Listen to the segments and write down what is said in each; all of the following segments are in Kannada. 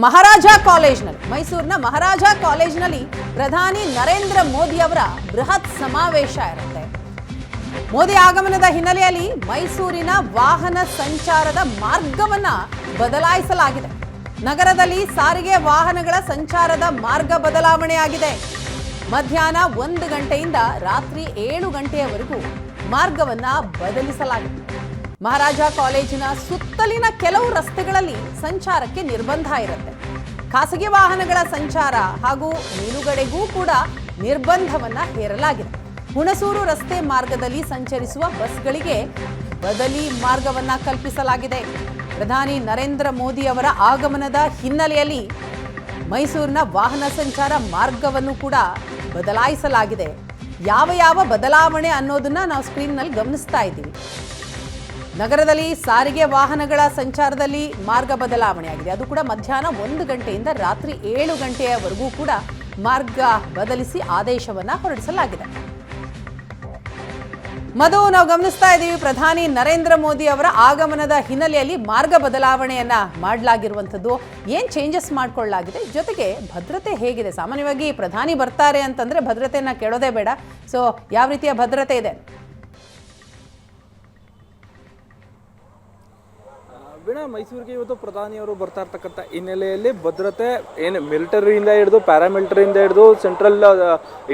ಮಹಾರಾಜ ಕಾಲೇಜ್ನಲ್ಲಿ ಮೈಸೂರಿನ ಮಹಾರಾಜ ಕಾಲೇಜ್ನಲ್ಲಿ ಪ್ರಧಾನಿ ನರೇಂದ್ರ ಮೋದಿ ಅವರ ಬೃಹತ್ ಸಮಾವೇಶ ಇರುತ್ತೆ. ಮೋದಿ ಆಗಮನದ ಹಿನ್ನೆಲೆಯಲ್ಲಿ ಮೈಸೂರಿನ ವಾಹನ ಸಂಚಾರದ ಮಾರ್ಗವನ್ನ ಬದಲಾಯಿಸಲಾಗಿದೆ. ನಗರದಲ್ಲಿ ಸಾರಿಗೆ ವಾಹನಗಳ ಸಂಚಾರದ ಮಾರ್ಗ ಬದಲಾವಣೆಯಾಗಿದೆ. ಮಧ್ಯಾಹ್ನ 1 ಗಂಟೆಯಿಂದ ರಾತ್ರಿ 7 ಗಂಟೆಯವರೆಗೂ ಮಾರ್ಗವನ್ನ ಬದಲಿಸಲಾಗಿದೆ. ಮಹಾರಾಜ ಕಾಲೇಜಿನ ಸುತ್ತಲಿನ ಕೆಲವು ರಸ್ತೆಗಳಲ್ಲಿ ಸಂಚಾರಕ್ಕೆ ನಿರ್ಬಂಧ ಇರುತ್ತೆ. ಖಾಸಗಿ ವಾಹನಗಳ ಸಂಚಾರ ಹಾಗೂ ನಿಲುಗಡೆಗೂ ಕೂಡ ನಿರ್ಬಂಧವನ್ನ ಹೇರಲಾಗಿದೆ. ಹುಣಸೂರು ರಸ್ತೆ ಮಾರ್ಗದಲ್ಲಿ ಸಂಚರಿಸುವ ಬಸ್ಗಳಿಗೆ ಬದಲಿ ಮಾರ್ಗವನ್ನ ಕಲ್ಪಿಸಲಾಗಿದೆ. ಪ್ರಧಾನಿ ನರೇಂದ್ರ ಮೋದಿ ಅವರ ಆಗಮನದ ಹಿನ್ನೆಲೆಯಲ್ಲಿ ಮೈಸೂರಿನ ವಾಹನ ಸಂಚಾರ ಮಾರ್ಗವನ್ನು ಕೂಡ ಬದಲಾಯಿಸಲಾಗಿದೆ. ಯಾವ ಬದಲಾವಣೆ ಅನ್ನೋದನ್ನ ನಾವು ಸ್ಕ್ರೀನ್ನಲ್ಲಿ ಗಮನಿಸ್ತಾ ಇದ್ದೀವಿ. ನಗರದಲ್ಲಿ ಸಾರಿಗೆ ವಾಹನಗಳ ಸಂಚಾರದಲ್ಲಿ ಮಾರ್ಗ ಬದಲಾವಣೆಯಾಗಿದೆ. ಅದು ಕೂಡ ಮಧ್ಯಾಹ್ನ 1 ಗಂಟೆಯಿಂದ ರಾತ್ರಿ 7 ಗಂಟೆಯವರೆಗೂ ಕೂಡ ಮಾರ್ಗ ಬದಲಿಸಿ ಆದೇಶವನ್ನ ಹೊರಡಿಸಲಾಗಿದೆ. ಮಧು, ನಾವು ಗಮನಿಸ್ತಾ ಇದ್ದೀವಿ ಪ್ರಧಾನಿ ನರೇಂದ್ರ ಮೋದಿ ಅವರ ಆಗಮನದ ಹಿನ್ನೆಲೆಯಲ್ಲಿ ಮಾರ್ಗ ಬದಲಾವಣೆಯನ್ನ ಮಾಡಲಾಗಿರುವಂಥದ್ದು. ಏನ್ ಚೇಂಜಸ್ ಮಾಡ್ಕೊಳ್ಳಲಾಗಿದೆ, ಜೊತೆಗೆ ಭದ್ರತೆ ಹೇಗಿದೆ? ಸಾಮಾನ್ಯವಾಗಿ ಪ್ರಧಾನಿ ಬರ್ತಾರೆ ಅಂತಂದ್ರೆ ಭದ್ರತೆಯನ್ನ ಕೇಳೋದೇ ಬೇಡ. ಸೊ ಯಾವ ರೀತಿಯ ಭದ್ರತೆ ಇದೆ? ವೀಣಾ, ಮೈಸೂರಿಗೆ ಇವತ್ತು ಪ್ರಧಾನಿಯವರು ಬರ್ತಾ ಇರ್ತಕ್ಕಂಥ ಹಿನ್ನೆಲೆಯಲ್ಲಿ ಭದ್ರತೆ ಏನು ಮಿಲಿಟರಿಯಿಂದ ಹಿಡಿದು ಪ್ಯಾರಾಮಿಲಿಟರಿಯಿಂದ ಹಿಡಿದು ಸೆಂಟ್ರಲ್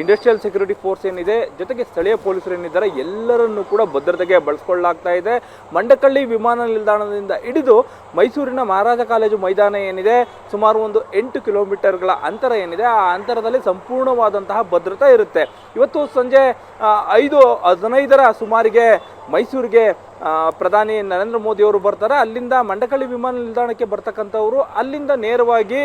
ಇಂಡಸ್ಟ್ರಿಯಲ್ ಸೆಕ್ಯೂರಿಟಿ ಫೋರ್ಸ್ ಏನಿದೆ, ಜೊತೆಗೆ ಸ್ಥಳೀಯ ಪೊಲೀಸರು ಏನಿದ್ದಾರೆ ಎಲ್ಲರನ್ನೂ ಕೂಡ ಭದ್ರತೆಗೆ ಬಳಸ್ಕೊಳ್ಳಲಾಗ್ತಾ ಇದೆ. ಮಂಡಕಳ್ಳಿ ವಿಮಾನ ನಿಲ್ದಾಣದಿಂದ ಹಿಡಿದು ಮೈಸೂರಿನ ಮಹಾರಾಜ ಕಾಲೇಜು ಮೈದಾನ ಏನಿದೆ, ಸುಮಾರು ಒಂದು 8 ಕಿಲೋಮೀಟರ್ಗಳ ಅಂತರ ಏನಿದೆ, ಆ ಅಂತರದಲ್ಲಿ ಸಂಪೂರ್ಣವಾದಂತಹ ಭದ್ರತೆ ಇರುತ್ತೆ. ಇವತ್ತು ಸಂಜೆ 5:15 ಸುಮಾರಿಗೆ ಮೈಸೂರಿಗೆ ಪ್ರಧಾನಿ ನರೇಂದ್ರ ಮೋದಿ ಅವರು ಬರ್ತಾರೆ. ಅಲ್ಲಿಂದ ಮಂಡಕಳ್ಳಿ ವಿಮಾನ ನಿಲ್ದಾಣಕ್ಕೆ ಬರ್ತಕ್ಕಂಥವ್ರು ಅಲ್ಲಿಂದ ನೇರವಾಗಿ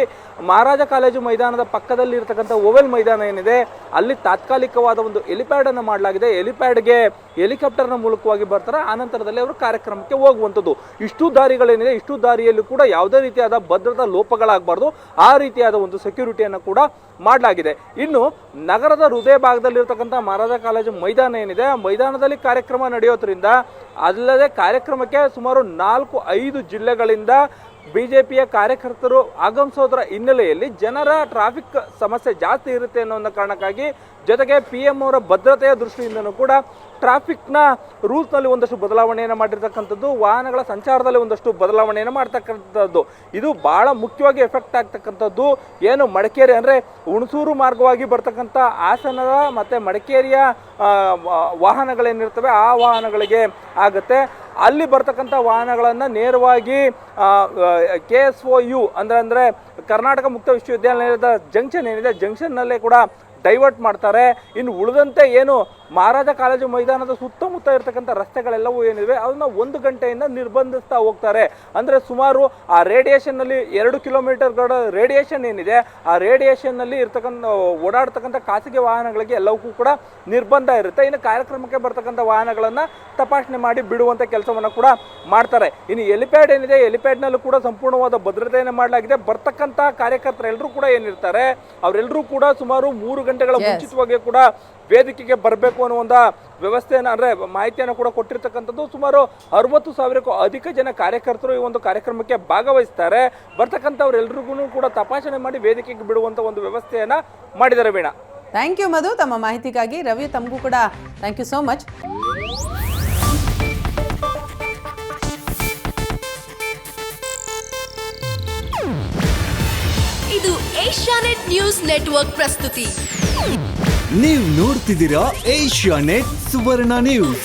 ಮಹಾರಾಜ ಕಾಲೇಜು ಮೈದಾನದ ಪಕ್ಕದಲ್ಲಿ ಇರ್ತಕ್ಕಂಥ ಓವೆಲ್ ಮೈದಾನ ಏನಿದೆ, ಅಲ್ಲಿ ತಾತ್ಕಾಲಿಕವಾದ ಒಂದು ಹೆಲಿಪ್ಯಾಡ್ ಅನ್ನು ಮಾಡಲಾಗಿದೆ. ಹೆಲಿಪ್ಯಾಡ್ಗೆ ಹೆಲಿಕಾಪ್ಟರ್ನ ಮೂಲಕವಾಗಿ ಬರ್ತಾರೆ. ಆನಂತರದಲ್ಲಿ ಅವರು ಕಾರ್ಯಕ್ರಮಕ್ಕೆ ಹೋಗುವಂಥದ್ದು. ಇಷ್ಟು ದಾರಿಗಳೇನಿದೆ, ಇಷ್ಟು ದಾರಿಯಲ್ಲೂ ಕೂಡ ಯಾವುದೇ ರೀತಿಯಾದ ಭದ್ರತಾ ಲೋಪಗಳಾಗಬಾರ್ದು, ಆ ರೀತಿಯಾದ ಒಂದು ಸೆಕ್ಯೂರಿಟಿಯನ್ನು ಕೂಡ ಮಾಡಲಾಗಿದೆ. ಇನ್ನು ನಗರದ ಹೃದಯ ಭಾಗದಲ್ಲಿರ್ತಕ್ಕಂಥ ಮಹಾರಾಜ ಕಾಲೇಜು ಮೈದಾನ ಏನಿದೆ, ಆ ಮೈದಾನದಲ್ಲಿ ಕಾರ್ಯಕ್ರಮ ನಡೆಯೋದ್ರಿಂದ, ಅಲ್ಲದೆ ಕಾರ್ಯಕ್ರಮಕ್ಕೆ ಸುಮಾರು 4-5 ಜಿಲ್ಲೆಗಳಿಂದ ಬಿಜೆಪಿಯ ಕಾರ್ಯಕರ್ತರು ಆಗಮಿಸೋದ್ರ ಹಿನ್ನೆಲೆಯಲ್ಲಿ ಜನರ ಟ್ರಾಫಿಕ್ ಸಮಸ್ಯೆ ಜಾಸ್ತಿ ಇರುತ್ತೆ ಅನ್ನೋ ಒಂದು ಕಾರಣಕ್ಕಾಗಿ, ಜೊತೆಗೆ PM ಅವರ ಭದ್ರತೆಯ ದೃಷ್ಟಿಯಿಂದನೂ ಕೂಡ ಟ್ರಾಫಿಕ್ನ ರೂಲ್ಸ್ನಲ್ಲಿ ಒಂದಷ್ಟು ಬದಲಾವಣೆಯನ್ನು ಮಾಡಿರ್ತಕ್ಕಂಥದ್ದು, ವಾಹನಗಳ ಸಂಚಾರದಲ್ಲಿ ಒಂದಷ್ಟು ಬದಲಾವಣೆಯನ್ನು ಮಾಡ್ತಕ್ಕಂಥದ್ದು. ಇದು ಬಹಳ ಮುಖ್ಯವಾಗಿ ಎಫೆಕ್ಟ್ ಆಗ್ತಕ್ಕಂಥದ್ದು ಏನು ಮಡಿಕೇರಿ ಅಂದರೆ ಹುಣಸೂರು ಮಾರ್ಗವಾಗಿ ಬರ್ತಕ್ಕಂಥ ಹಾಸನದ ಮತ್ತು ಮಡಿಕೇರಿಯ ವಾಹನಗಳೇನಿರ್ತವೆ ಆ ವಾಹನಗಳಿಗೆ ಆಗುತ್ತೆ. ಅಲ್ಲಿ ಬರ್ತಕ್ಕಂಥ ವಾಹನಗಳನ್ನು ನೇರವಾಗಿ KSOU ಅಂದರೆ ಕರ್ನಾಟಕ ಮುಕ್ತ ವಿಶ್ವವಿದ್ಯಾಲಯದ ಜಂಕ್ಷನ್ ಏನಿದೆ, ಜಂಕ್ಷನ್ನಲ್ಲೇ ಕೂಡ ಡೈವರ್ಟ್ ಮಾಡ್ತಾರೆ. ಇನ್ನು ಉಳಿದಂತೆ ಏನು ಮಹಾರಾಜ ಕಾಲೇಜು ಮೈದಾನದ ಸುತ್ತಮುತ್ತ ಇರತಕ್ಕಂಥ ರಸ್ತೆಗಳೆಲ್ಲವೂ ಏನಿವೆ ಅದನ್ನು 1 ಗಂಟೆಯಿಂದ ನಿರ್ಬಂಧಿಸ್ತಾ ಹೋಗ್ತಾರೆ. ಅಂದರೆ ಸುಮಾರು ಆ ರೇಡಿಯೇಷನ್ನಲ್ಲಿ 2 ಕಿಲೋಮೀಟರ್ಗಳ ರೇಡಿಯೇಷನ್ ಏನಿದೆ, ಆ ರೇಡಿಯೇಷನ್ನಲ್ಲಿ ಇರ್ತಕ್ಕಂಥ ಓಡಾಡ್ತಕ್ಕಂಥ ಖಾಸಗಿ ವಾಹನಗಳಿಗೆ ಎಲ್ಲವಕ್ಕೂ ಕೂಡ ನಿರ್ಬಂಧ ಇರುತ್ತೆ. ಇನ್ನು ಕಾರ್ಯಕ್ರಮಕ್ಕೆ ಬರ್ತಕ್ಕಂಥ ವಾಹನಗಳನ್ನು ತಪಾಸಣೆ ಮಾಡಿ ಬಿಡುವಂಥ ಕೆಲಸವನ್ನು ಕೂಡ ಮಾಡ್ತಾರೆ. ಇನ್ನು ಹೆಲಿಪ್ಯಾಡ್ ಏನಿದೆ, ಹೆಲಿಪ್ಯಾಡ್ನಲ್ಲೂ ಕೂಡ ಸಂಪೂರ್ಣವಾದ ಭದ್ರತೆಯನ್ನು ಮಾಡಲಾಗಿದೆ. ಬರ್ತಕ್ಕಂಥ ಕಾರ್ಯಕರ್ತರೆಲ್ಲರೂ ಕೂಡ ಏನಿರ್ತಾರೆ ಅವರೆಲ್ಲರೂ ಕೂಡ ಸುಮಾರು 3 ಗಂಟೆಗಳ ಮುಂಚಿತವಾಗಿ ಕೂಡ ವೇದಿಕೆಗೆ ಬರಬೇಕು ಅನ್ನೋ ಒಂದು ವ್ಯವಸ್ಥೆಯನ್ನು ಅಂದರೆ ಮಾಹಿತಿಯನ್ನು ಕೂಡ ಕೊಟ್ಟಿರ್ತಕ್ಕಂಥದ್ದು. ಸುಮಾರು 60,000ಕ್ಕೂ ಅಧಿಕ ಜನ ಕಾರ್ಯಕರ್ತರು ಈ ಒಂದು ಕಾರ್ಯಕ್ರಮಕ್ಕೆ ಭಾಗವಹಿಸ್ತಾರೆ. ಬರ್ತಕ್ಕಂಥವ್ರೆಲ್ರಿಗೂ ಕೂಡ ತಪಾಸಣೆ ಮಾಡಿ ವೇದಿಕೆಗೆ ಬಿಡುವಂಥ ಒಂದು ವ್ಯವಸ್ಥೆಯನ್ನು ಮಾಡಿದ್ದಾರೆ. ವೀಣಾ, ಥ್ಯಾಂಕ್ ಯು ಮಧು ತಮ್ಮ ಮಾಹಿತಿಗಾಗಿ. ರವಿ, ತಮಗೂ ಕೂಡ ಥ್ಯಾಂಕ್ ಯು ಸೋ ಮಚ್. ಇದು ಏಷ್ಯಾನೆಟ್ ನ್ಯೂಸ್ ನೆಟ್ವರ್ಕ್ ಪ್ರಸ್ತುತಿ. ನೀವು ನೋಡ್ತಿದ್ದೀರಾ ಏಷ್ಯಾನೆಟ್ ಸುವರ್ಣ ನ್ಯೂಸ್.